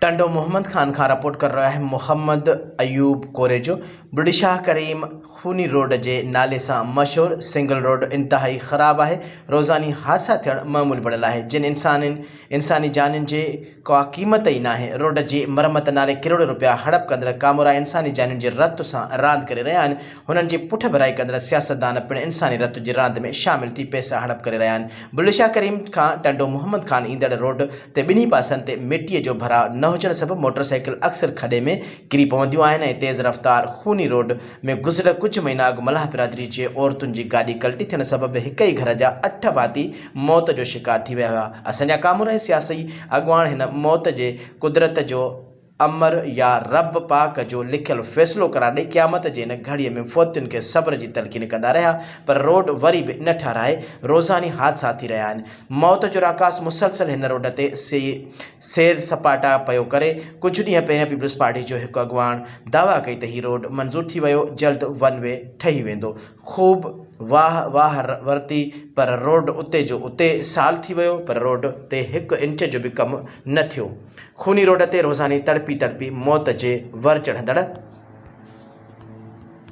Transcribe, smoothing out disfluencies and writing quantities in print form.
टंडो मोहम्मद खान खां रिपोर्ट कर रहा है मोहम्मद अयूब कोरेजो। बुढ़ीशाह करीम खूनी रोड के नाले से मशहूर सिंगल रोड इंतहाई ख़राब है। रोज़ानी हादसा थियण मामूल बढ़ियल है। जिन इंसानी जान के का कीमत ही ना है। रोड की मरम्मत नाले करोड़ों रुपया हड़प कंदड़ कामोरा इंसानी जान के रत से रांद कर रहा आहिनि। हुननि जी पुठ भराई कंदड़ सियासतदान पिण इंसानी रत की रांद में शामिल थी पैसा हड़प कर रहा आहिनि। बुढ़ीशाह करीम खां टंडो मोहम्मद खान ईंदड़ रोड ते ॿिन्ही पासनि ते मिट्टीअ जो भराव न हुजण सबबि मोटरसाइकिल अक्सर खॾे में किरी पवंदियूं आहिनि ऐं तेज़ रफ़्तार खूनी रोड में गुज़िरियल कुछ महीना अॻु मल्हाह बिरादरी जे औरतुनि जी गाॾी कल्टी थियण सबबि हिक ई घर जा 8 भाती मौत जो शिकार थी विया हुआ। असांजा कामोर ऐं सियासी अॻुवान हिन मौत जे कुदरत जो अमर या रब पाक जो लिखियल फ़ैसिलो करार ॾेई क़यामत जे इन घड़ीअ में फ़ौतियुनि खे सब्र जी तलक़ीन कंदा रहिया, पर रोड वरी भी न ठाराहे। रोज़ानी हादसा थी रहा आहिनि। मौत जो राकास मुसलसल हिन रोड ते सैर सपाटा पियो करे। कुछ ॾींहं पहिरियों पीपल्स पार्टी जो हिकु अॻुवान दावा कई त हीउ रोड मंज़ूर थी वियो, जल्द वन वे ठही वेंदो। खूब वाह वरती पर रोड उते जो उते साल थी वियो, पर रोड ते 1 इंच जो भी कम न थियो। खूनी रोड ते रोज़ानी तड़पी मौत जे वर चढ़ंदड़